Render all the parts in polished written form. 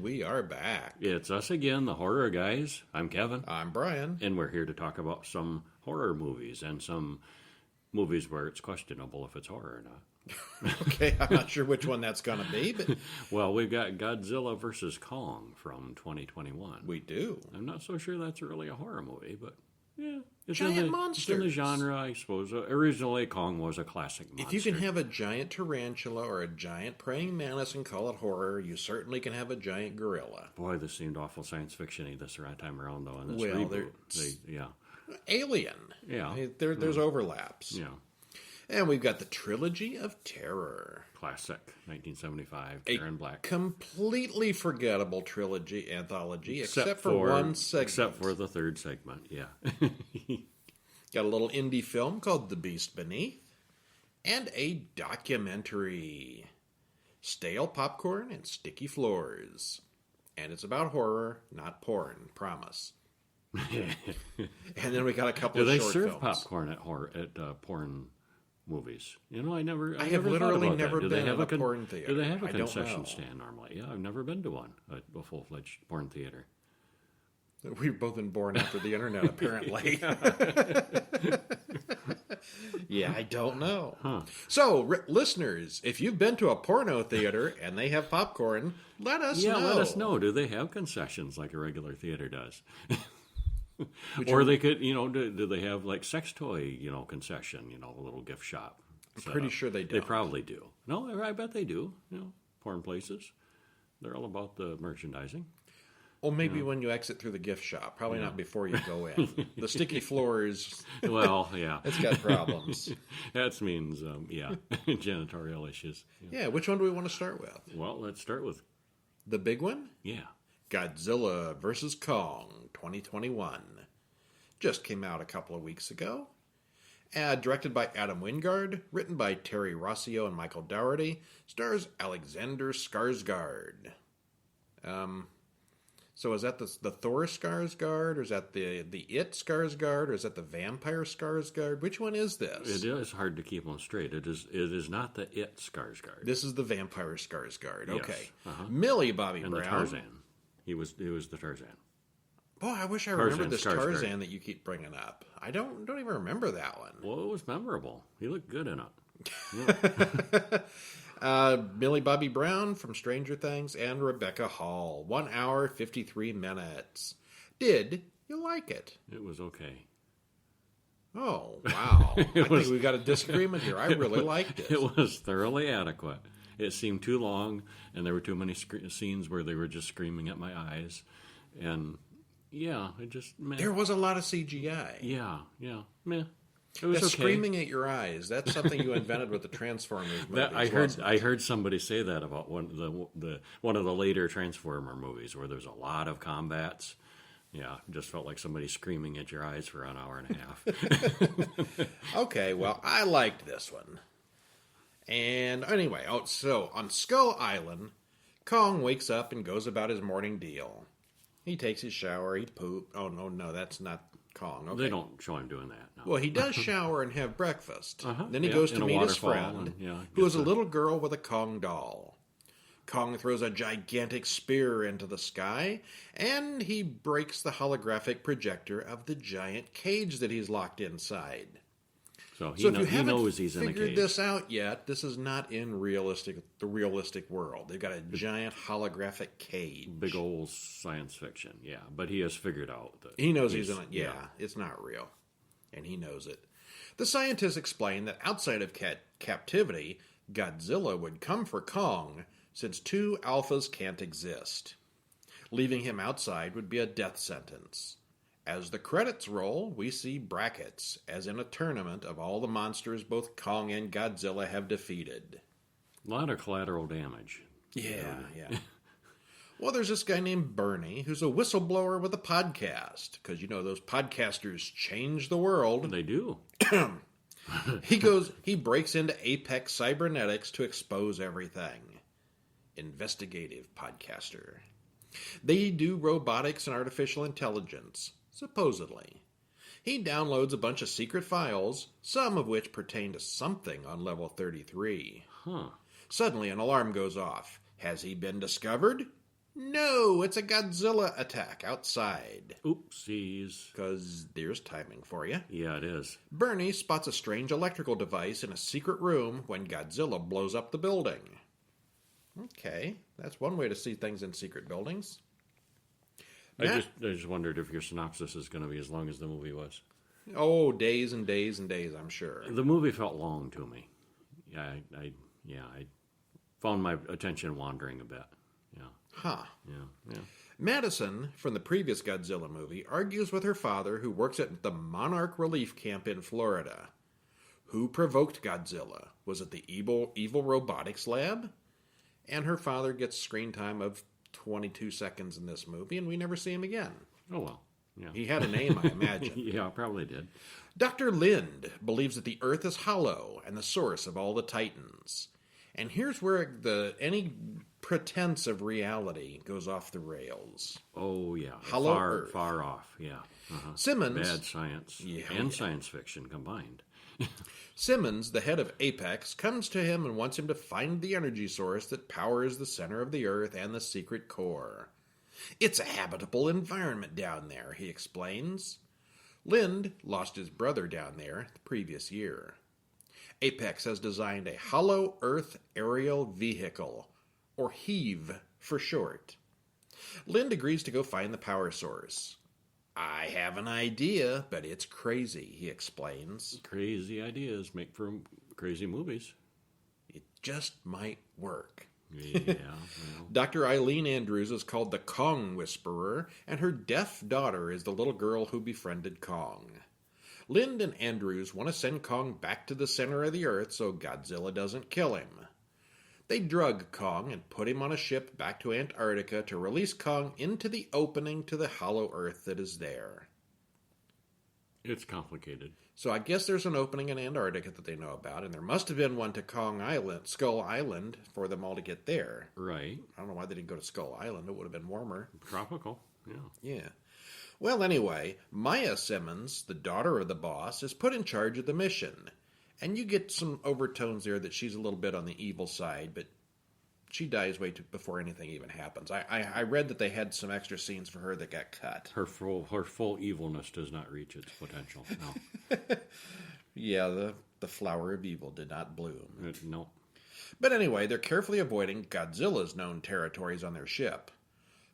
we are back. It's us again, the horror guys. I'm Kevin. I'm Brian. And we're here to talk about some horror movies and some movies where it's questionable if it's horror or not. Okay, I'm not sure which one that's going to be, but... Well, we've got Godzilla vs. Kong from 2021. We do. I'm not so sure that's really a horror movie, but yeah. It's Giant monsters. It's in the genre, I suppose. Originally, Kong was a classic monster. If you can have a giant tarantula or a giant praying mantis and call it horror, you certainly can have a giant gorilla. Boy, this seemed awful science fiction-y this time around, though, in this Well, reboot. Alien. Yeah. There's overlaps. Yeah. And we've got the Trilogy of Terror. Classic, 1975, Karen Black. Completely forgettable trilogy anthology, except for one segment. Except for the third segment, yeah. Got a little indie film called The Beast Beneath, and a documentary, Stale Popcorn and Sticky Floors. And it's about horror, not porn, promise. And then we got a couple of short films. Do they serve popcorn at porn movies? You know, I have literally never been in a porn theater. Do they have a concession stand normally? Yeah, I've never been to one, a full-fledged porn theater. We've both been born after the internet, apparently. Yeah, I don't know. Huh. So, listeners, if you've been to a porno theater and they have popcorn, let us know. Yeah, let us know. Do they have concessions like a regular theater does? Or they could, do they have like sex toy, concession, a little gift shop? I'm pretty sure they do. They probably do. No, I bet they do. Porn places. They're all about the merchandising. Well, maybe when you exit through the gift shop. Probably not before you go in. The sticky floors. Well, yeah. It's got problems. That means, janitorial issues. Yeah, which one do we want to start with? Well, let's start with... The big one? Yeah. Godzilla vs. Kong, 2021. Just came out a couple of weeks ago. Directed by Adam Wingard, written by Terry Rossio and Michael Dougherty, stars Alexander Skarsgård. So is that the Thor Skarsgård, or is that the It Skarsgård, or is that the Vampire Skarsgård? Which one is this? It is hard to keep them straight. It is not the It Skarsgård. This is the Vampire Skarsgård. Okay. Yes. Uh-huh. Millie Bobby and Brown. And the Tarzan. He was the Tarzan. Boy, I wish I remembered this Tarzan that you keep bringing up. I don't even remember that one. Well, it was memorable. He looked good in it. Yeah. Millie Bobby Brown from Stranger Things and Rebecca Hall. 1 hour, 53 minutes. Did you like it? It was okay. Oh, wow. I think we got a disagreement here. I really liked it. It was thoroughly adequate. It seemed too long, and there were too many scenes where they were just screaming at my eyes. And, yeah, it just... Meh. There was a lot of CGI. Yeah, meh. It was okay. Screaming at your eyes. That's something you invented with the Transformers movies. I heard somebody say that about one of the later Transformer movies where there's a lot of combats. Yeah, just felt like somebody screaming at your eyes for an hour and a half. Okay, well, I liked this one. And anyway, so on Skull Island, Kong wakes up and goes about his morning deal. He takes his shower, he poop. Oh, no, that's not Kong. Okay. They don't show him doing that. No. Well, he does shower and have breakfast. Uh-huh. Then he goes to meet his friend, who is a little girl with a Kong doll. Kong throws a gigantic spear into the sky, and he breaks the holographic projector of the giant cage that he's locked inside. So he knows he's in a cage. If you haven't figured this out yet, this is not in the realistic world. They've got a giant holographic cage. Big old science fiction, yeah. But he has figured out that... He knows he's in it. Yeah, it's not real. And he knows it. The scientists explain that outside of captivity, Godzilla would come for Kong, since two alphas can't exist. Leaving him outside would be a death sentence. As the credits roll, we see brackets, as in a tournament of all the monsters both Kong and Godzilla have defeated. A lot of collateral damage. Yeah. Well, there's this guy named Bernie, who's a whistleblower with a podcast, because, those podcasters change the world. They do. He breaks into Apex Cybernetics to expose everything. Investigative podcaster. They do robotics and artificial intelligence. Supposedly. He downloads a bunch of secret files, some of which pertain to something on level 33. Huh. Suddenly an alarm goes off. Has he been discovered? No, it's a Godzilla attack outside. Oopsies. Because there's timing for you. Yeah, it is. Bernie spots a strange electrical device in a secret room when Godzilla blows up the building. Okay, that's one way to see things in secret buildings. I just wondered if your synopsis is going to be as long as the movie was. Oh, days and days and days, I'm sure. The movie felt long to me. I found my attention wandering a bit. Yeah. Huh. Yeah. Madison, from the previous Godzilla movie, argues with her father, who works at the Monarch Relief Camp in Florida. Who provoked Godzilla? Was it the evil robotics lab? And her father gets screen time of 22 seconds in this movie, and we never see him again. Oh, well. Yeah. He had a name, I imagine. Yeah, probably did. Dr. Lind believes that the Earth is hollow and the source of all the Titans. And here's where any pretense of reality goes off the rails. Oh, yeah. Hollow Earth. Far off, yeah. Simmons. Bad science and science fiction combined. Simmons, the head of Apex, comes to him and wants him to find the energy source that powers the center of the Earth and the secret core. It's a habitable environment down there, he explains. Lind lost his brother down there the previous year. Apex has designed a hollow Earth aerial vehicle, or HEAVE for short. Lind agrees to go find the power source. I have an idea, but it's crazy, he explains. Crazy ideas make for crazy movies. It just might work. Yeah. Well. Dr. Eileen Andrews is called the Kong Whisperer, and her deaf daughter is the little girl who befriended Kong. Lind and Andrews want to send Kong back to the center of the Earth so Godzilla doesn't kill him. They drug Kong and put him on a ship back to Antarctica to release Kong into the opening to the hollow Earth that is there. It's complicated. So I guess there's an opening in Antarctica that they know about, and there must have been one to Skull Island, for them all to get there. Right. I don't know why they didn't go to Skull Island. It would have been warmer. Tropical, yeah. Yeah. Well, anyway, Maya Simmons, the daughter of the boss, is put in charge of the mission. And you get some overtones there that she's a little bit on the evil side, but she dies before anything even happens. I read that they had some extra scenes for her that got cut. Her full evilness does not reach its potential. No. Yeah, the flower of evil did not bloom. No. But anyway, they're carefully avoiding Godzilla's known territories on their ship.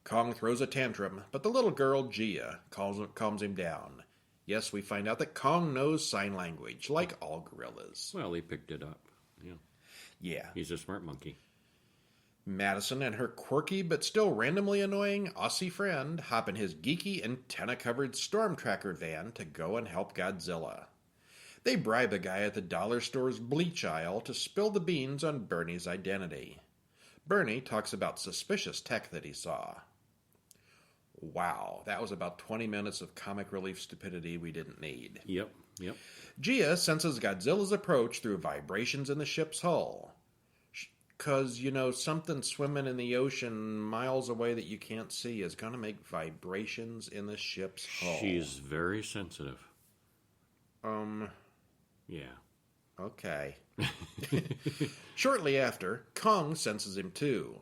Kong throws a tantrum, but the little girl, Gia, calms him down. Yes, we find out that Kong knows sign language, like all gorillas. Well, he picked it up. Yeah. Yeah. He's a smart monkey. Madison and her quirky but still randomly annoying Aussie friend hop in his geeky antenna-covered storm tracker van to go and help Godzilla. They bribe a guy at the dollar store's bleach aisle to spill the beans on Bernie's identity. Bernie talks about suspicious tech that he saw. Wow, that was about 20 minutes of comic relief stupidity we didn't need. Yep. Gia senses Godzilla's approach through vibrations in the ship's hull. Because, something swimming in the ocean miles away that you can't see is going to make vibrations in the ship's hull. She's very sensitive. Yeah. Okay. Shortly after, Kong senses him too.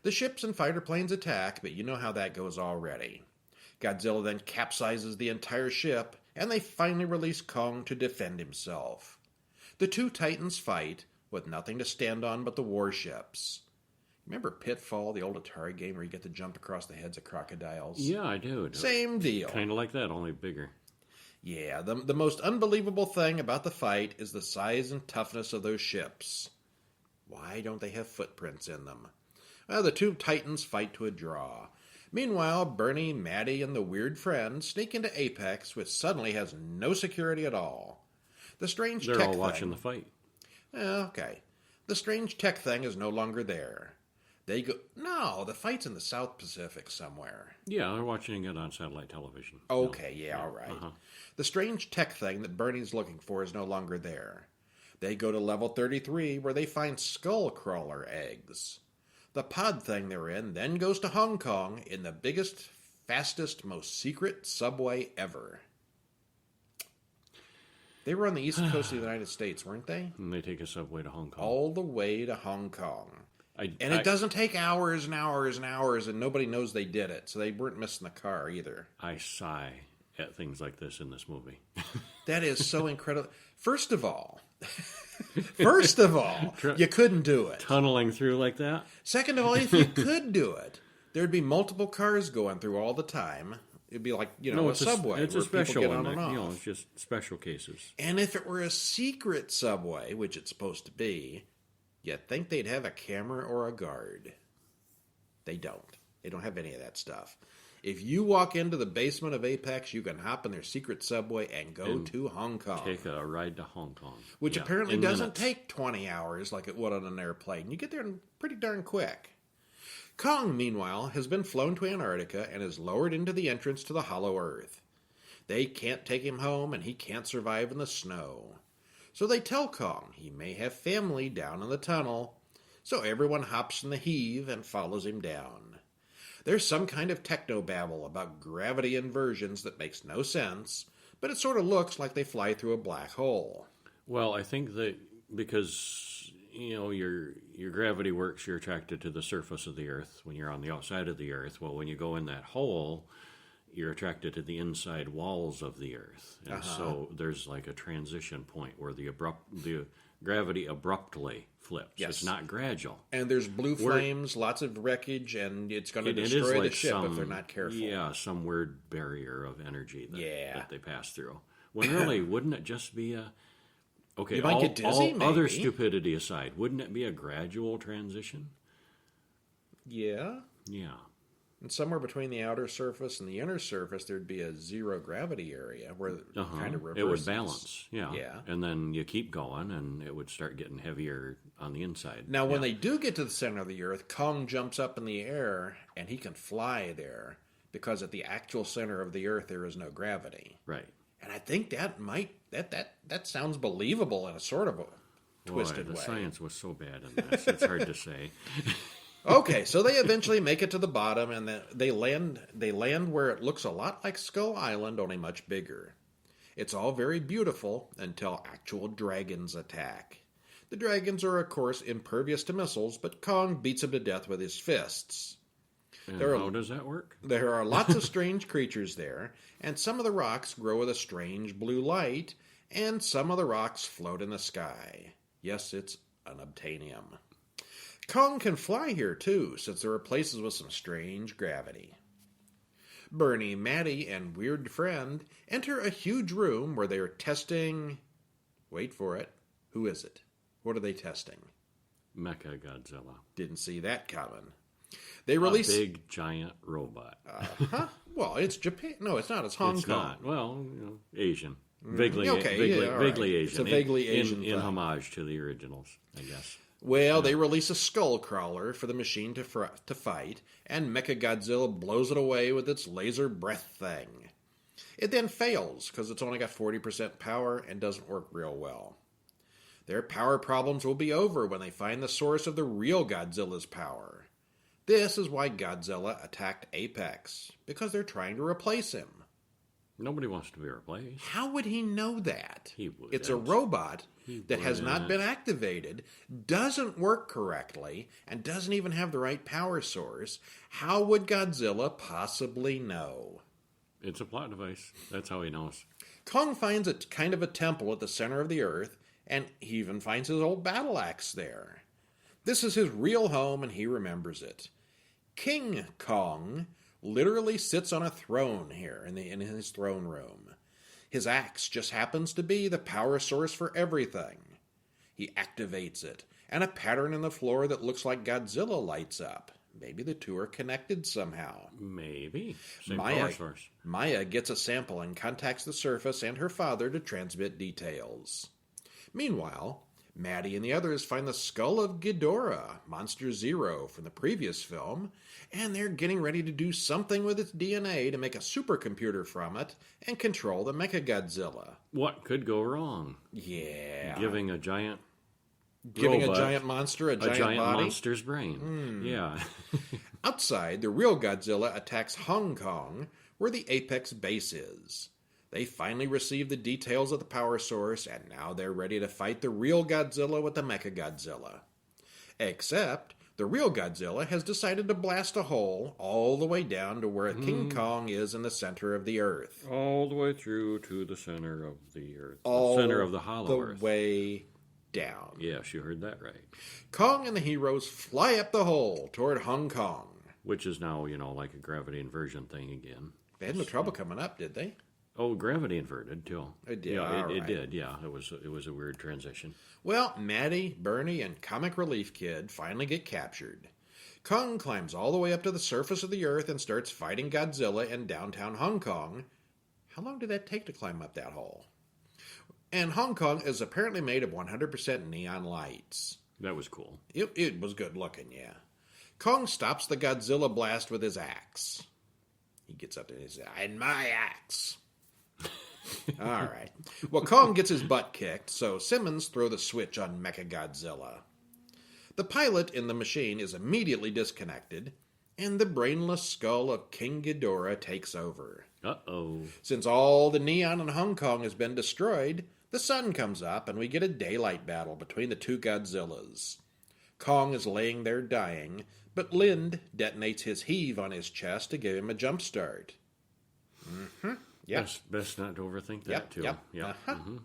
The ships and fighter planes attack, but you know how that goes already. Godzilla then capsizes the entire ship, and they finally release Kong to defend himself. The two Titans fight, with nothing to stand on but the warships. Remember Pitfall, the old Atari game where you get to jump across the heads of crocodiles? Yeah, I do. Same deal. Kind of like that, only bigger. Yeah, the most unbelievable thing about the fight is the size and toughness of those ships. Why don't they have footprints in them? The two Titans fight to a draw. Meanwhile, Bernie, Maddie, and the weird friend sneak into Apex, which suddenly has no security at all. The strange They're tech all watching the fight. Okay. The strange tech thing is no longer there. They go... No, the fight's in the South Pacific somewhere. Yeah, they're watching it on satellite television. Okay, yeah, all right. Uh-huh. The strange tech thing that Bernie's looking for is no longer there. They go to level 33, where they find skull crawler eggs. The pod thing they're in then goes to Hong Kong in the biggest, fastest, most secret subway ever. They were on the east coast of the United States, weren't they? And they take a subway to Hong Kong. All the way to Hong Kong. And it doesn't take hours and hours and hours, and nobody knows they did it, so they weren't missing the car either. I sigh at things like this in this movie. That is so incredible. First of all, you couldn't do it. Tunneling through like that? Second of all, if you could do it, there'd be multiple cars going through all the time. It'd be like, a subway it's where a special people get one. on and off. It's just special cases. And if it were a secret subway, which it's supposed to be, you'd think they'd have a camera or a guard. They don't. They don't have any of that stuff. If you walk into the basement of Apex, you can hop in their secret subway and go to Hong Kong. Take a ride to Hong Kong. Which apparently doesn't take 20 hours like it would on an airplane. You get there pretty darn quick. Kong, meanwhile, has been flown to Antarctica and is lowered into the entrance to the Hollow Earth. They can't take him home, and he can't survive in the snow. So they tell Kong he may have family down in the tunnel. So everyone hops in the heave and follows him down. There's some kind of technobabble about gravity inversions that makes no sense, but it sort of looks like they fly through a black hole. Well, I think that because, your gravity works, you're attracted to the surface of the Earth when you're on the outside of the Earth. Well, when you go in that hole, you're attracted to the inside walls of the Earth. And so there's like a transition point where the gravity abruptly flips. Yes. It's not gradual. And there's blue flames, lots of wreckage, and it's going to destroy the ship if they're not careful. Yeah, some weird barrier of energy that they pass through. When really, wouldn't it just be a... Okay, you might get dizzy, all other stupidity aside, wouldn't it be a gradual transition? Yeah. Yeah. And somewhere between the outer surface and the inner surface, there'd be a zero gravity area where it kind of reverses. It would balance, yeah. Yeah. And then you keep going, and it would start getting heavier on the inside. Now, when they do get to the center of the Earth, Kong jumps up in the air, and he can fly there, because at the actual center of the Earth, there is no gravity. Right. And I think that sounds believable in a sort of a twisted way. The science was so bad in this, it's hard to say. Okay, so they eventually make it to the bottom, and they land where it looks a lot like Skull Island, only much bigger. It's all very beautiful until actual dragons attack. The dragons are, of course, impervious to missiles, but Kong beats them to death with his fists. And how does that work? There are lots of strange creatures there, and some of the rocks grow with a strange blue light, and some of the rocks float in the sky. Yes, it's unobtainium. Kong can fly here, too, since there are places with some strange gravity. Bernie, Maddie, and Weird Friend enter a huge room where they are testing... Wait for it. Who is it? What are they testing? Mecha Godzilla. Didn't see that coming. They release a big, giant robot. Well, it's Japan. No, it's not. It's Hong Kong. Not. Well, Asian. Vaguely right. Asian. It's a vaguely Asian in homage to the originals, I guess. Well, they release a skull crawler for the machine to fight, and Mechagodzilla blows it away with its laser breath thing. It then fails, because it's only got 40% power and doesn't work real well. Their power problems will be over when they find the source of the real Godzilla's power. This is why Godzilla attacked Apex, because they're trying to replace him. Nobody wants to be replaced. How would he know that? He would. It's a robot that has not been activated, doesn't work correctly, and doesn't even have the right power source. How would Godzilla possibly know? It's a plot device. That's how he knows. Kong finds a kind of a temple at the center of the Earth, and he even finds his old battle axe there. This is his real home, and he remembers it. King Kong literally sits on a throne here in his throne room. His axe just happens to be the power source for everything. He activates it, and a pattern in the floor that looks like Godzilla lights up. Maybe the two are connected somehow. Maybe. Same power source. Maya gets a sample and contacts the surface and her father to transmit details. Meanwhile, Maddie and the others find the skull of Ghidorah, Monster Zero from the previous film, and they're getting ready to do something with its DNA to make a supercomputer from it and control the Mechagodzilla. What could go wrong? Yeah. Giving a giant monster a giant body? Monster's brain. Yeah. Outside, the real Godzilla attacks Hong Kong, where the Apex base is. They finally receive the details of the power source, and now they're ready to fight the real Godzilla with the Mechagodzilla. Except, The real Godzilla has decided to blast a hole all the way down to where King Kong is in the center of the Earth. All the way through to the center of the Earth. All the center of the hollow Earth. The way down. Yes, you heard that right. Kong and the heroes fly up the hole toward Hong Kong. Which is now, like a gravity inversion thing again. They had no trouble coming up, did they? Oh, gravity inverted too. It did. Yeah, it did. Yeah, it was a weird transition. Well, Maddie, Bernie, and Comic Relief Kid finally get captured. Kong climbs all the way up to the surface of the Earth and starts fighting Godzilla in downtown Hong Kong. How long did that take to climb up that hole? And Hong Kong is apparently made of 100% neon lights. That was cool. It was good looking, yeah. Kong stops the Godzilla blast with his axe. He gets up and he says, "And my axe." All right. Well, Kong gets his butt kicked, so Simmons throws the switch on Mechagodzilla. The pilot in the machine is immediately disconnected, and the brainless skull of King Ghidorah takes over. Uh-oh. Since all the neon in Hong Kong has been destroyed, the sun comes up and we get a daylight battle between the two Godzillas. Kong is laying there dying, but Lind detonates his heave on his chest to give him a jump start. Yep. Best not to overthink that, too. Yep. Yeah. Uh-huh. Mm-hmm.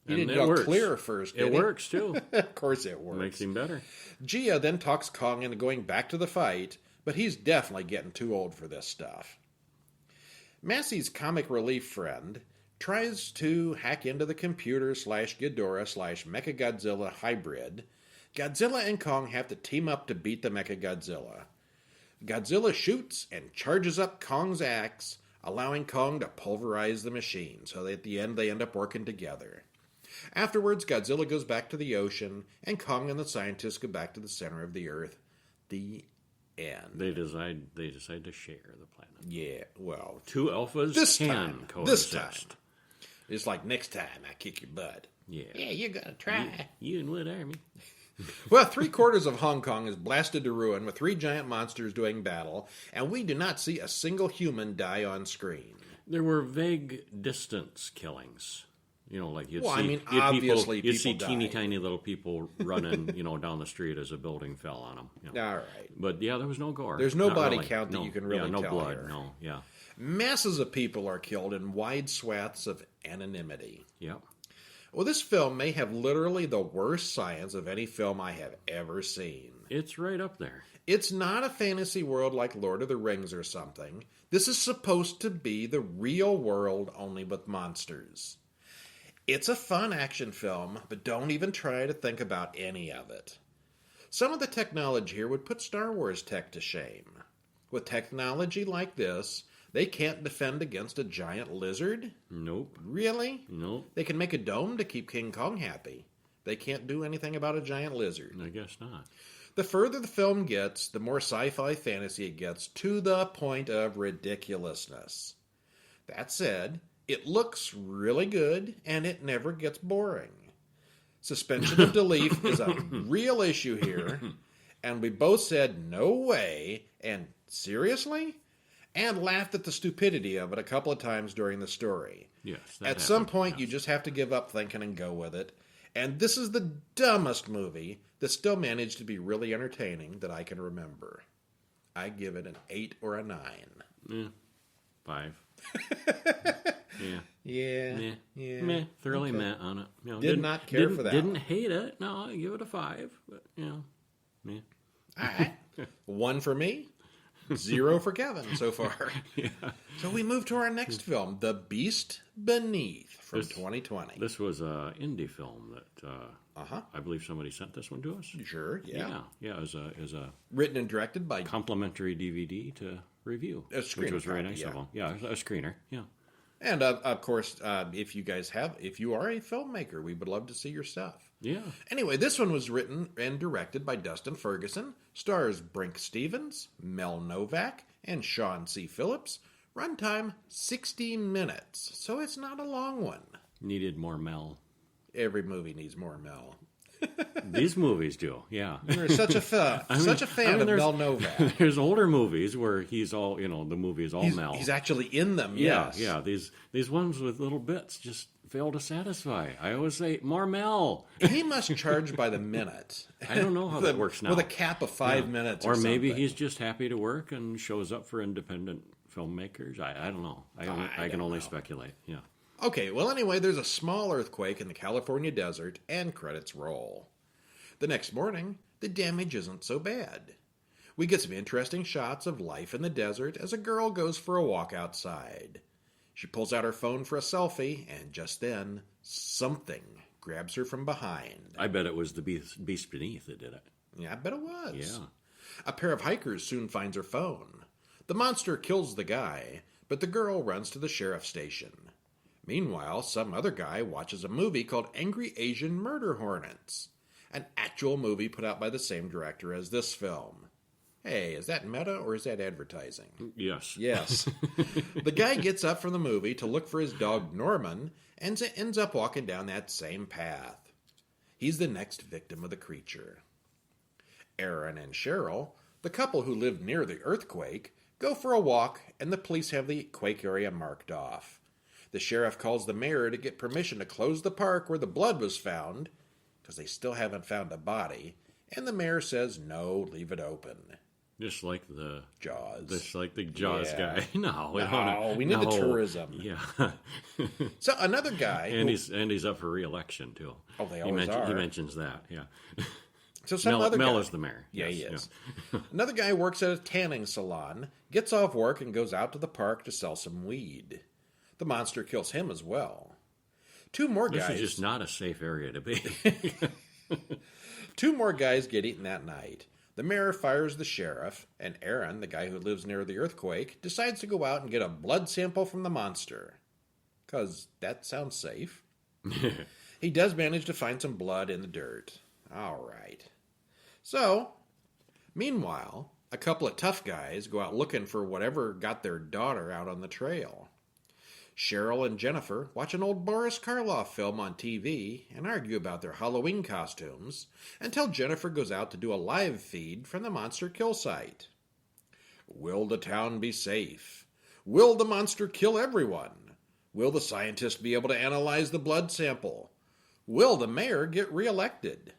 He didn't go clear first, did It he? works, too. Of course it works. Makes him better. Gia then talks Kong into going back to the fight, but he's definitely getting too old for this stuff. Massey's comic relief friend tries to hack into the computer /Ghidorah/Mechagodzilla hybrid. Godzilla and Kong have to team up to beat the Mechagodzilla. Godzilla shoots and charges up Kong's axe, allowing Kong to pulverize the machine, so that at the end they end up working together. Afterwards, Godzilla goes back to the ocean, and Kong and the scientists go back to the center of the Earth. The end. They decide to share the planet. Yeah, well, Two alphas this can time. coexist. It's like next time I kick your butt. Yeah. Yeah, you're gonna try. You and what army? Well, 3/4 of Hong Kong is blasted to ruin with 3 giant monsters doing battle, and we do not see a single human die on screen. There were vague distance killings. Like you'd Well, see, I mean, obviously you'd see people teeny died. tiny little people running, down the street as a building fell on them. All right. But yeah, there was no gore. There's no Not body really. count that you can really no tell blood. here. No, yeah, Masses of people are killed in wide swaths of anonymity. yeah. Well, this film may have literally the worst science of any film I have ever seen. It's right up there. It's not a fantasy world like Lord of the Rings or something. This is supposed to be the real world, only with monsters. It's a fun action film, but don't even try to think about any of it. Some of the technology here would put Star Wars tech to shame. With technology like this, they can't defend against a giant lizard? Nope. Really? Nope. They can make a dome to keep King Kong happy. They can't do anything about a giant lizard. I guess not. The further the film gets, the more sci-fi fantasy it gets, to the point of ridiculousness. That said, it looks really good, and it never gets boring. Suspension of belief is a real issue here, and we both said, no way, and seriously? And laughed at the stupidity of it a couple of times during the story. Yes. At some point, you just have to give up thinking and go with it. And this is the dumbest movie that still managed to be really entertaining that I can remember. I give it an 8 or a 9. 5. Yeah. Meh. Thoroughly meh on it. Did not care for that Didn't one. hate it. No, I give it a 5. But meh. All right. 1 for me. 0 for Kevin so far. Yeah. So we move to our next film, The Beast Beneath, from 2020. This was an indie film that Uh-huh. I believe somebody sent this one to us. Sure, yeah. Yeah. As a Written and directed by... complimentary DVD to review, A screener which was very copy, nice yeah. of them. Yeah, a screener. Yeah. And, of course, if you are a filmmaker, we would love to see your stuff. Yeah. Anyway, this one was written and directed by Dustin Ferguson, stars Brink Stevens, Mel Novak, and Sean C. Phillips. Runtime 60 minutes, so it's not a long one. Needed more Mel. Every movie needs more Mel. These movies do, yeah. You're such a fan of Mel Novak. There's older movies where he's all, the movie is all Mel. He's actually in them, Yeah, yes. yeah. These ones with little bits, just fail to satisfy. I always say, more Mel. He must charge by the minute. I don't know how that works now. With a cap of 5 minutes or maybe something. he's just happy to work and shows up for independent filmmakers. I don't know. I can only speculate. Yeah. Okay, well, anyway, there's a small earthquake in the California desert, and credits roll. The next morning, the damage isn't so bad. We get some interesting shots of life in the desert as a girl goes for a walk outside. She pulls out her phone for a selfie, and just then, something grabs her from behind. I bet it was the beast beneath that did it. Yeah, I bet it was. Yeah. A pair of hikers soon finds her phone. The monster kills the guy, but the girl runs to the sheriff's station. Meanwhile, some other guy watches a movie called Angry Asian Murder Hornets, an actual movie put out by the same director as this film. Hey, is that meta or is that advertising? Yes. Yes. The guy gets up from the movie to look for his dog Norman and ends up walking down that same path. He's the next victim of the creature. Aaron and Cheryl, the couple who lived near the earthquake, go for a walk and the police have the quake area marked off. The sheriff calls the mayor to get permission to close the park where the blood was found, because they still haven't found a body, and the mayor says no, leave it open. Just like the Jaws. Just like the Jaws Yeah. guy. No, we need the tourism. Yeah. So another guy... and he's up for re-election, too. Oh, they always are. He mentions that, yeah. So some Mel, other Mel guy... is the mayor. Yeah, Yes, he is. Another guy works at a tanning salon, gets off work and goes out to the park to sell some weed. The monster kills him as well. Two more guys... This is just not a safe area to be. Two more guys get eaten that night. The mayor fires the sheriff, and Aaron, the guy who lives near the earthquake, decides to go out and get a blood sample from the monster. 'Cause that sounds safe. He does manage to find some blood in the dirt. All right. So, meanwhile, a couple of tough guys go out looking for whatever got their daughter out on the trail. Cheryl and Jennifer watch an old Boris Karloff film on TV and argue about their Halloween costumes until Jennifer goes out to do a live feed from the monster kill site. Will the town be safe? Will the monster kill everyone? Will the scientist be able to analyze the blood sample? Will the mayor get reelected?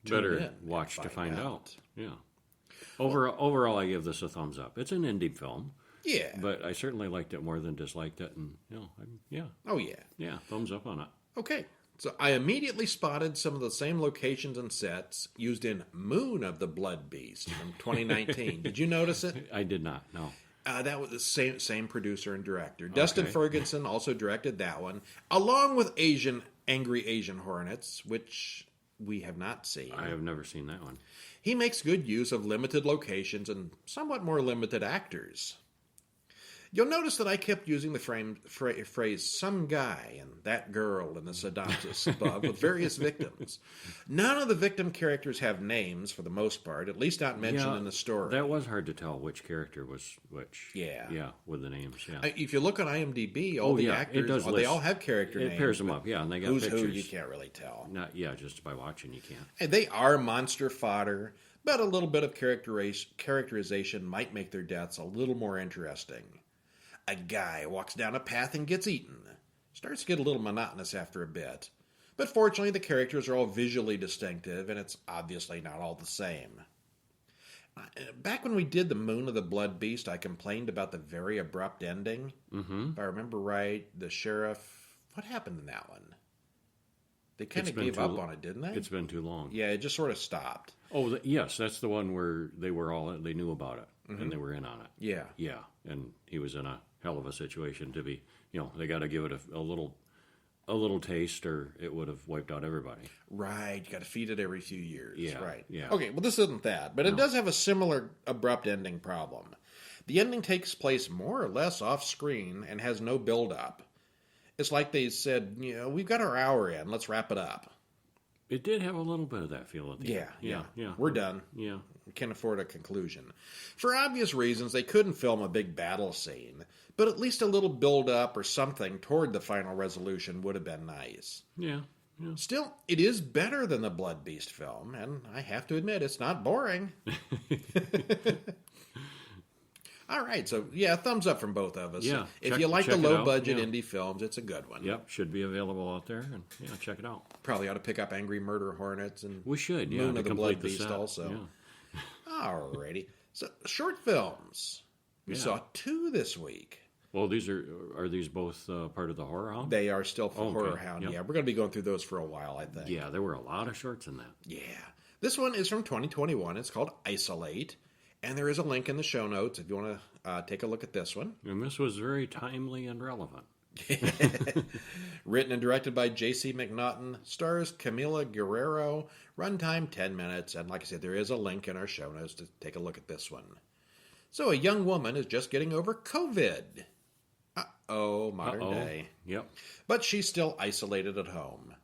Better watch to find out. Yeah. Overall, I give this a thumbs up. It's an indie film. Yeah. But I certainly liked it more than disliked it. And, yeah. Oh, yeah. Yeah, thumbs up on it. Okay. So I immediately spotted some of the same locations and sets used in Moon of the Blood Beast from 2019. Did you notice it? I did not, no. That was the same producer and director. Dustin Ferguson also directed that one, along with Angry Asian Hornets, which we have not seen. I have never seen that one. He makes good use of limited locations and somewhat more limited actors. You'll notice that I kept using the phrase some guy and that girl in the synopsis above with various victims. None of the victim characters have names for the most part, at least not mentioned in the story. That was hard to tell which character was which. Yeah. Yeah, with the names, yeah. If you look on IMDb, all the actors, they all have character names. It pairs them up, yeah, and they got who's pictures. Who, you can't really tell. Just by watching you can't. And they are monster fodder, but a little bit of characterization might make their deaths a little more interesting. A guy walks down a path and gets eaten. Starts to get a little monotonous after a bit. But fortunately, the characters are all visually distinctive, and it's obviously not all the same. Back when we did the Moon of the Blood Beast, I complained about the very abrupt ending. Mm-hmm. If I remember right, the sheriff... What happened in that one? They kind of gave up on it, didn't they? It's been too long. Yeah, it just sort of stopped. Oh, yes, that's the one where they knew about it, and they were in on it. Yeah. Yeah, and he was in a hell of a situation to be, they got to give it a little taste or it would have wiped out everybody. Right, you got to feed it every few years. Yeah, right. Yeah. Okay, well this isn't that, but it does have a similar abrupt ending problem. The ending takes place more or less off screen and has no build up. It's like they said, we've got our hour in, let's wrap it up. It did have a little bit of that feel at the end. Yeah. We're done. Yeah. We can't afford a conclusion. For obvious reasons, they couldn't film a big battle scene, but at least a little build-up or something toward the final resolution would have been nice. Yeah. Still, it is better than the Blood Beast film, and I have to admit, it's not boring. All right, so yeah, thumbs up from both of us. Yeah, if you like the check it out. low-budget Yeah. indie films, it's a good one. Yep, should be available out there, and check it out. Probably ought to pick up Angry Murder Hornets and We should, Moon to of the complete Blood the Beast set. also. Yeah. Alrighty. So, short films. We saw 2 this week. Well, are these both part of the Horror Hound? They are still for Okay, Horror Hound. yep. Yeah, we're going to be going through those for a while, I think. Yeah, there were a lot of shorts in that. Yeah. This one is from 2021. It's called Isolate. And there is a link in the show notes if you want to take a look at this one. And this was very timely and relevant. Written and directed by J.C. McNaughton. Stars Camila Guerrero. Runtime 10 minutes. And like I said, there is a link in our show notes to take a look at this one. So a young woman is just getting over COVID. Modern day. Yep. But she's still isolated at home.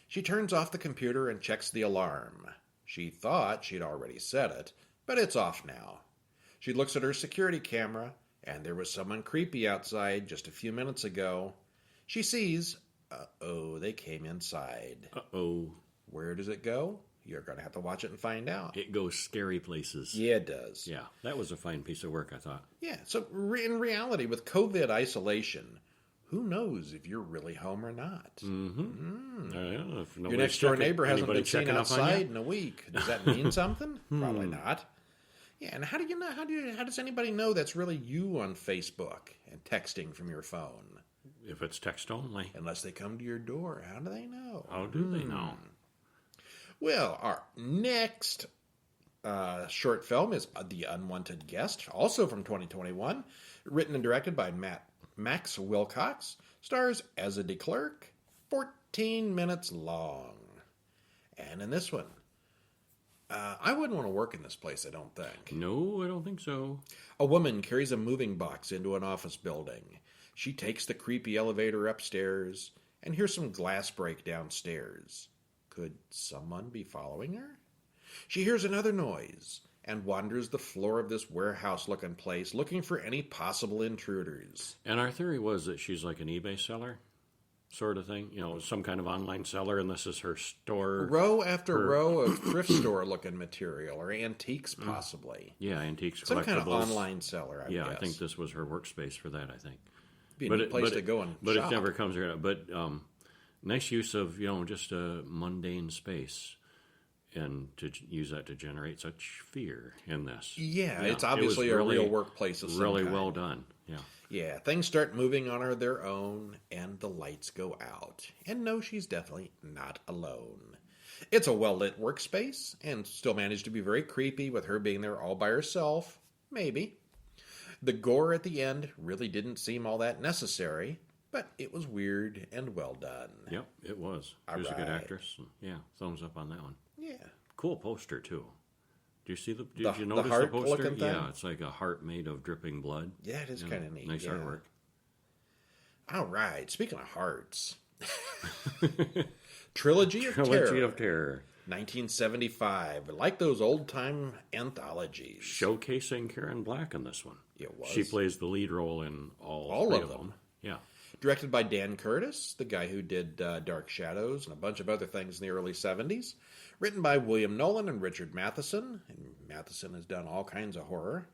She turns off the computer and checks the alarm. She thought she'd already set it, but it's off now. She looks at her security camera, and there was someone creepy outside just a few minutes ago. She sees, they came inside. Where does it go? You're going to have to watch it and find out. It goes scary places. Yeah, it does. Yeah, that was a fine piece of work, I thought. Yeah, so in reality, with COVID isolation, who knows if you're really home or not? Mm-hmm. If Your next door neighbor hasn't anybody been seen checking up on outside you? in a week. Does that mean something? Probably not. Yeah, and how do you know? How does anybody know that's really you on Facebook and texting from your phone? If it's text only. Unless they come to your door, how do they know? How do they know? Well, our next short film is The Unwanted Guest, also from 2021, written and directed by Max Wilcox, stars as a clerk, 14 minutes long. And in this one, I wouldn't want to work in this place, I don't think. No, I don't think so. A woman carries a moving box into an office building. She takes the creepy elevator upstairs and hears some glass break downstairs. Could someone be following her? She hears another noise and wanders the floor of this warehouse-looking place looking for any possible intruders. And our theory was that she's like an eBay seller, sort of thing. Some kind of online seller, and this is her store. Row after row of thrift store-looking material, or antiques, possibly. Yeah, antiques, collectibles. Some kind of online seller, I guess. I think this was her workspace for that, I think. Be a neat place to go and shop. But it never comes around. But nice use of, just a mundane space. And to use that to generate such fear in this. Yeah, it's obviously a real workplace of some really kind. well done, yeah. Yeah, things start moving on their own, and the lights go out. And no, she's definitely not alone. It's a well-lit workspace, and still managed to be very creepy with her being there all by herself. Maybe. The gore at the end really didn't seem all that necessary, but it was weird and well done. Yep, it was. She was a good actress. Yeah, thumbs up on that one. Yeah. Cool poster, too. Did you notice the heart poster? looking thing? Yeah, it's like a heart made of dripping blood. Yeah, it is kind of neat. Nice artwork. All right, speaking of hearts. Trilogy of Terror. Trilogy of Terror. 1975. Like those old-time anthologies. Showcasing Karen Black in this one. It was. She plays the lead role in all of three them. Yeah. Directed by Dan Curtis, the guy who did Dark Shadows and a bunch of other things in the early 70s. Written by William Nolan and Richard Matheson. And Matheson has done all kinds of horror.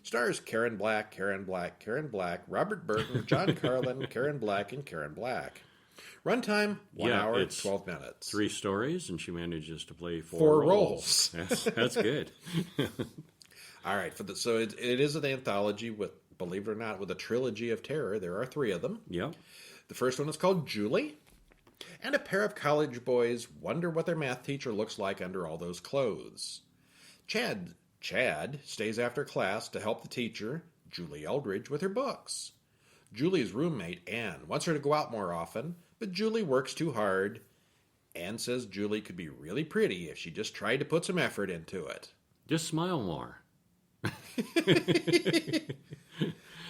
Stars Karen Black, Robert Burton, John Carlin, Karen Black, and Karen Black. Runtime, 1 hour, 12 minutes. 3 stories, and she manages to play 4 roles. That's good. All right, so it is an anthology with, believe it or not, with a trilogy of terror. There are 3 of them. Yep. The first one is called Julie. And a pair of college boys wonder what their math teacher looks like under all those clothes. Chad stays after class to help the teacher, Julie Eldridge, with her books. Julie's roommate, Anne, wants her to go out more often, but Julie works too hard. Anne says Julie could be really pretty if she just tried to put some effort into it. Just smile more.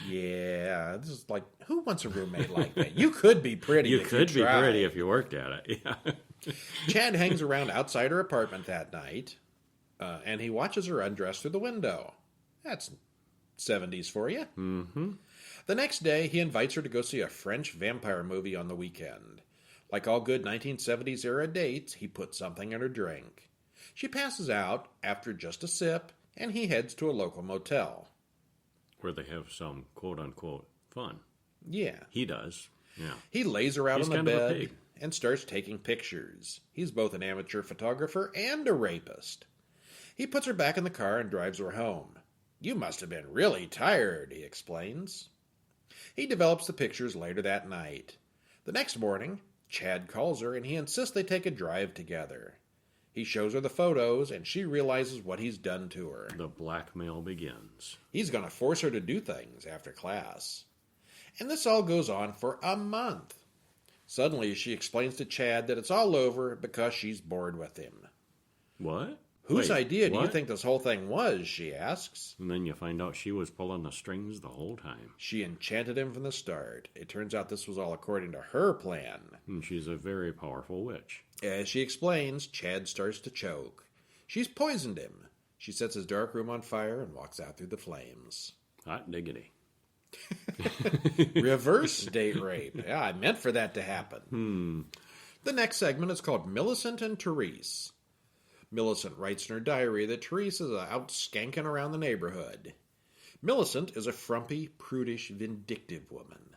Yeah, this is like, who wants a roommate like that? You could be pretty You could be pretty if you worked at it. Yeah. Chad hangs around outside her apartment that night, and he watches her undress through the window. That's 70s for you. Mm-hmm. The next day, he invites her to go see a French vampire movie on the weekend. Like all good 1970s-era dates, he puts something in her drink. She passes out after just a sip, and he heads to a local motel. Where they have some quote-unquote fun. Yeah. He does. Yeah. He lays her out He's on the kind of a bed pig. and starts taking pictures. He's both an amateur photographer and a rapist. He puts her back in the car and drives her home. You must have been really tired, he explains. He develops the pictures later that night. The next morning, Chad calls her and he insists they take a drive together. He shows her the photos and she realizes what he's done to her. The blackmail begins. He's going to force her to do things after class. And this all goes on for a month. Suddenly, she explains to Chad that it's all over because she's bored with him. What? Whose Wait, idea do you what? think this whole thing was, she asks. And then you find out she was pulling the strings the whole time. She enchanted him from the start. It turns out this was all according to her plan. And she's a very powerful witch. As she explains, Chad starts to choke. She's poisoned him. She sets his dark room on fire and walks out through the flames. Hot diggity. Reverse date rape. Yeah, I meant for that to happen. The next segment is called Millicent and Therese. Millicent writes in her diary that Therese is out skanking around the neighborhood. Millicent is a frumpy, prudish, vindictive woman.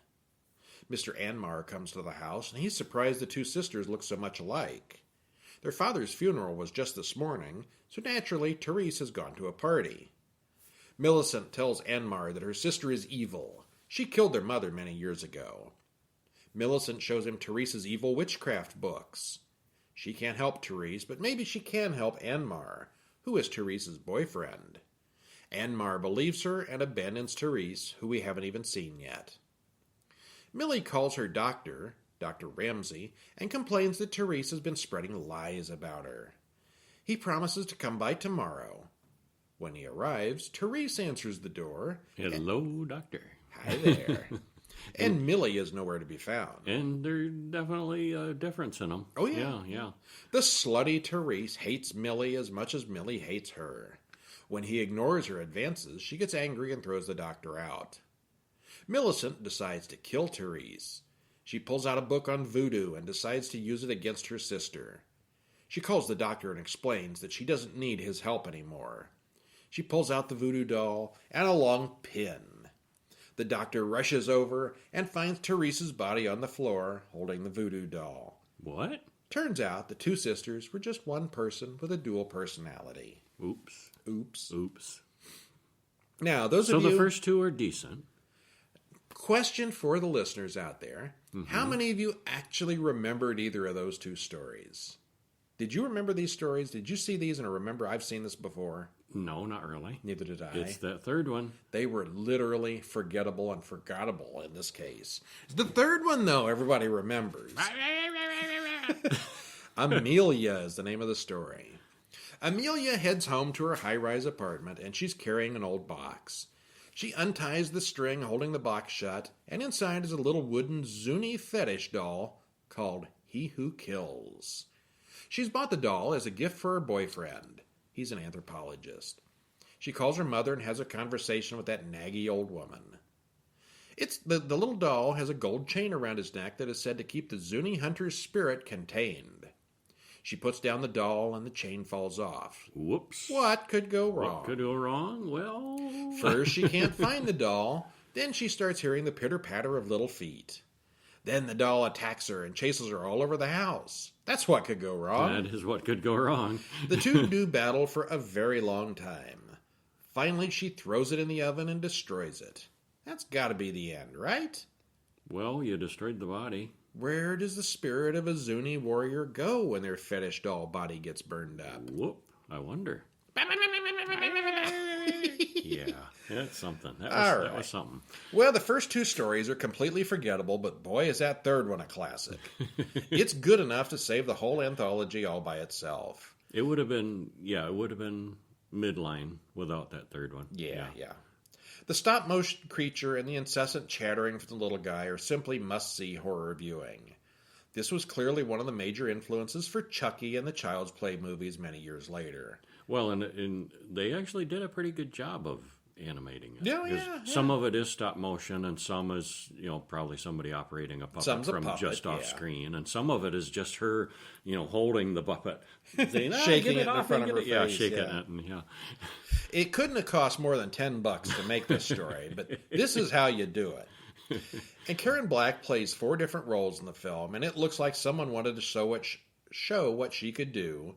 Mr. Anmar comes to the house, and he's surprised the two sisters look so much alike. Their father's funeral was just this morning, so naturally Therese has gone to a party. Millicent tells Anmar that her sister is evil. She killed their mother many years ago. Millicent shows him Therese's evil witchcraft books. She can't help Therese, but maybe she can help Anmar, who is Therese's boyfriend. Anmar believes her and abandons Therese, who we haven't even seen yet. Millie calls her doctor, Dr. Ramsey, and complains that Therese has been spreading lies about her. He promises to come by tomorrow. When he arrives, Therese answers the door. Hello, doctor. Hi there. And Millie is nowhere to be found. And there's definitely a difference in them. Oh, yeah. Yeah. The slutty Therese hates Millie as much as Millie hates her. When he ignores her advances, she gets angry and throws the doctor out. Millicent decides to kill Therese. She pulls out a book on voodoo and decides to use it against her sister. She calls the doctor and explains that she doesn't need his help anymore. She pulls out the voodoo doll and a long pin. The doctor rushes over and finds Therese's body on the floor, holding the voodoo doll. What? Turns out the two sisters were just one person with a dual personality. Oops. Oops. Now, those So of you... the first two are decent. Question for the listeners out there. How many of you actually remembered either of those two stories? Did you remember these stories? Did you see these and remember I've seen this before? No, not really. Neither did I. It's that third one. They were literally forgettable and forgottable in this case. The third one, though, everybody remembers. Amelia is the name of the story. Amelia heads home to her high-rise apartment, and she's carrying an old box. She unties the string holding the box shut, and inside is a little wooden Zuni fetish doll called He Who Kills. She's bought the doll as a gift for her boyfriend. He's an anthropologist. She calls her mother and has a conversation with that naggy old woman. It's the little doll has a gold chain around his neck that is said to keep the Zuni hunter's spirit contained. She puts down the doll and the chain falls off. Whoops. What could go wrong? What could go wrong? Well... First, she can't find the doll. Then she starts hearing the pitter-patter of little feet. Then the doll attacks her and chases her all over the house. That's what could go wrong. That is what could go wrong. The two do battle for a very long time. Finally, she throws it in the oven and destroys it. That's got to be the end, right? Well, you destroyed the body. Where does the spirit of a Zuni warrior go when their fetish doll body gets burned up? Whoop. I wonder. Yeah, that's something. That was something. Well, the first two stories are completely forgettable, but boy, is that third one a classic. It's good enough to save the whole anthology all by itself. It would have been midline without that third one. Yeah. The stop-motion creature and the incessant chattering from the little guy are simply must-see horror viewing. This was clearly one of the major influences for Chucky and the Child's Play movies many years later. Well, and they actually did a pretty good job of animating it. Yeah, 'Cause yeah. some of it is stop motion, and some is, probably somebody operating a puppet Some's a from puppet, just off yeah. screen, and some of it is just her, holding the puppet, saying, Shaking get it in off front me, of get her it." Yeah, face, shaking yeah. it, and yeah. It couldn't have cost more than $10 to make this story, but this is how you do it. And Karen Black plays 4 different roles in the film, and it looks like someone wanted to show what she could do.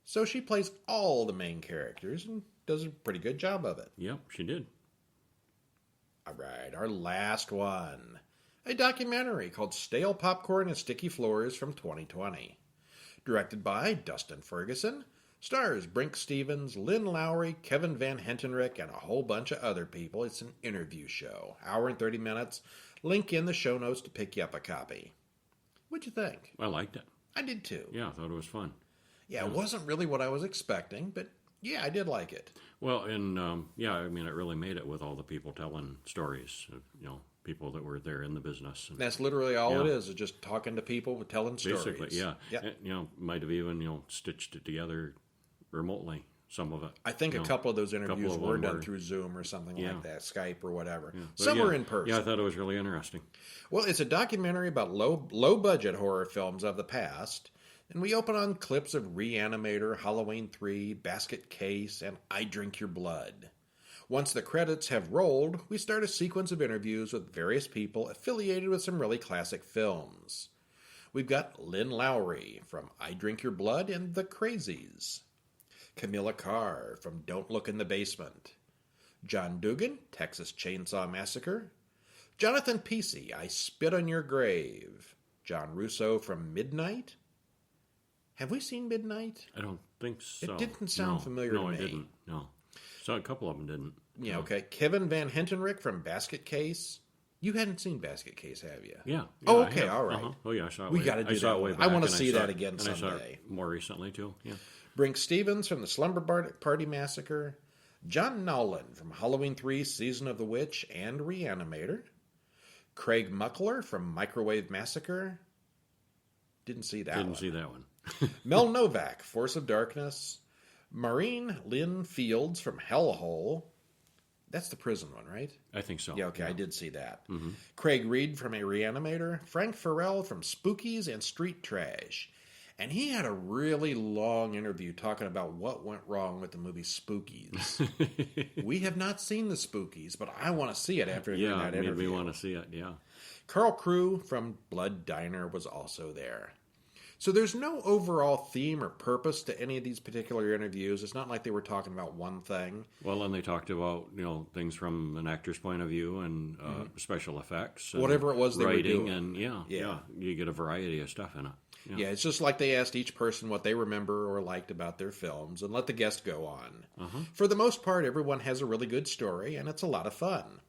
So she plays all the main characters and does a pretty good job of it. Yep, she did. All right, our last one. A documentary called Stale Popcorn and Sticky Floors from 2020. Directed by Dustin Ferguson. Stars Brink Stevens, Lynn Lowry, Kevin Van Hentenryck, and a whole bunch of other people. It's an interview show. Hour and 30 minutes. Link in the show notes to pick you up a copy. What'd you think? I liked it. I did too. Yeah, I thought it was fun. Yeah, it wasn't really what I was expecting, but yeah, I did like it. Well, and it really made it with all the people telling stories of, people that were there in the business. And That's literally all it is just talking to people, telling stories. basically, yeah. Yep. And, might have even, stitched it together remotely, some of it. I think a couple of those interviews of were them done were- through Zoom or something like that, Skype or whatever. Yeah. But Some yeah, were in person. Yeah, I thought it was really interesting. Well, it's a documentary about low budget horror films of the past, and we open on clips of Reanimator, Halloween 3, Basket Case, and I Drink Your Blood. Once the credits have rolled, we start a sequence of interviews with various people affiliated with some really classic films. We've got Lynn Lowry from I Drink Your Blood and The Crazies, Camilla Carr from Don't Look in the Basement, John Dugan, Texas Chainsaw Massacre, Jonathan Pesci, I Spit on Your Grave, John Russo from Midnight. Have we seen Midnight? I don't think so. It didn't sound familiar no, to me. No, it didn't. No. So a couple of them didn't. Yeah, okay. Kevin Van Hentenryck from Basket Case. You hadn't seen Basket Case, have you? Yeah. Oh, I okay, have. all right. Uh-huh. Oh, yeah, I saw it. We got to do I saw that it way one. back. I want to and see saw that it- again and I saw someday. it more recently, too. Yeah. Brink Stevens from the Slumber Party Massacre, John Nolan from Halloween 3 Season of the Witch and Reanimator, Craig Muckler from Microwave Massacre. Didn't see that Didn't one. see that one. Mel Novak, Force of Darkness, Maureen Lynn Fields from Hellhole. That's the prison one, right? I think so. Yeah, okay, I did see that. Craig Reed from A Reanimator, Frank Farrell from Spookies and Street Trash. And he had a really long interview talking about what went wrong with the movie Spookies. We have not seen the Spookies, but I want to see it after hearing that maybe interview. we want to see it, yeah. Carl Crew from Blood Diner was also there. So there's no overall theme or purpose to any of these particular interviews. It's not like they were talking about one thing. Well, and they talked about, things from an actor's point of view and special effects. And Whatever it was they were writing, doing. and Yeah. you get a variety of stuff in it. Yeah, it's just like they asked each person what they remember or liked about their films and let the guest go on. For the most part, everyone has a really good story, and it's a lot of fun.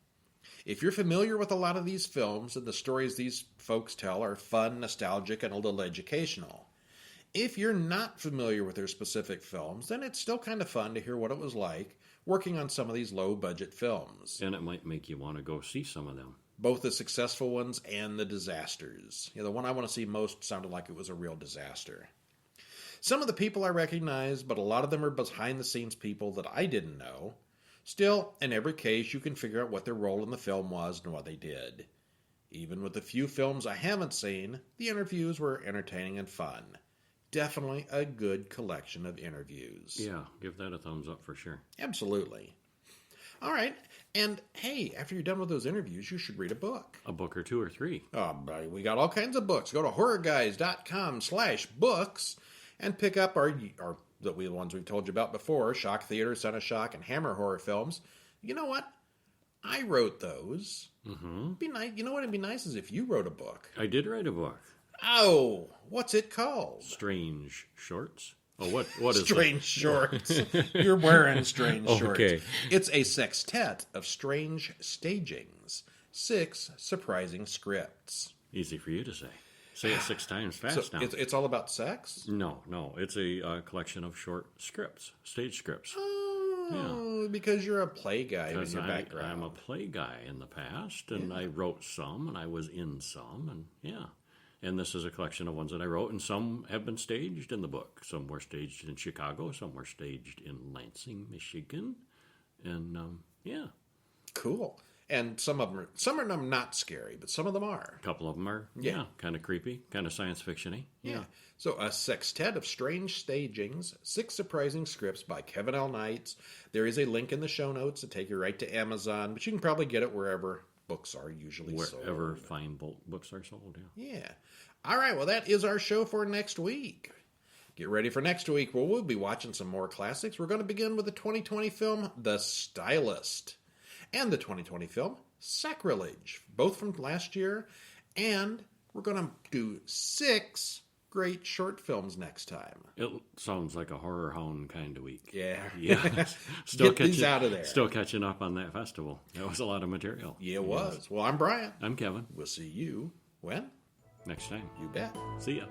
If you're familiar with a lot of these films, and the stories these folks tell are fun, nostalgic, and a little educational. If you're not familiar with their specific films, then it's still kind of fun to hear what it was like working on some of these low-budget films. And it might make you want to go see some of them. Both the successful ones and the disasters. The one I want to see most sounded like it was a real disaster. Some of the people I recognize, but a lot of them are behind-the-scenes people that I didn't know. Still, in every case, you can figure out what their role in the film was and what they did. Even with the few films I haven't seen, the interviews were entertaining and fun. Definitely a good collection of interviews. Yeah, give that a thumbs up for sure. Absolutely. All right. And hey, after you're done with those interviews, you should read a book. A book or two or three. Oh, we got all kinds of books. Go to horrorguys.com/books and pick up the ones we've told you about before, Shock Theater, Son of Shock, and Hammer horror films. You know what? I wrote those. Mm-hmm. Be nice. You know what would be nice is if you wrote a book. I did write a book. Oh, what's it called? Strange Shorts. Oh, what is Strange Shorts. You're wearing strange shorts. Okay. It's a sextet of strange stagings. 6 surprising scripts. Easy for you to say. Say it 6 times fast So now. it's all about sex? No. It's a collection of short scripts, stage scripts. Oh, because you're a play guy in Because your background. I'm a play guy in the past, and I wrote some, and I was in some, and yeah. And this is a collection of ones that I wrote, and some have been staged in the book. Some were staged in Chicago, some were staged in Lansing, Michigan, And, yeah. Cool. And some of them not scary, but some of them are. A couple of them are, kind of creepy, kind of science fiction-y. Yeah. So a sextet of strange stagings, 6 surprising scripts by Kevin L. Knights. There is a link in the show notes to take you right to Amazon, but you can probably get it wherever books are usually sold. Wherever fine books are sold, Yeah. All right, well, that is our show for next week. Get ready for next week where we'll be watching some more classics. We're going to begin with the 2020 film, The Stylist, and the 2020 film, Sacrilege, both from last year. And we're going to do 6 great short films next time. It sounds like a horror hound kind of week. Yeah. Still Get these out of there. Still catching up on that festival. That was a lot of material. Yeah, it was. Well, I'm Brian. I'm Kevin. We'll see you when? Next time. You bet. See ya.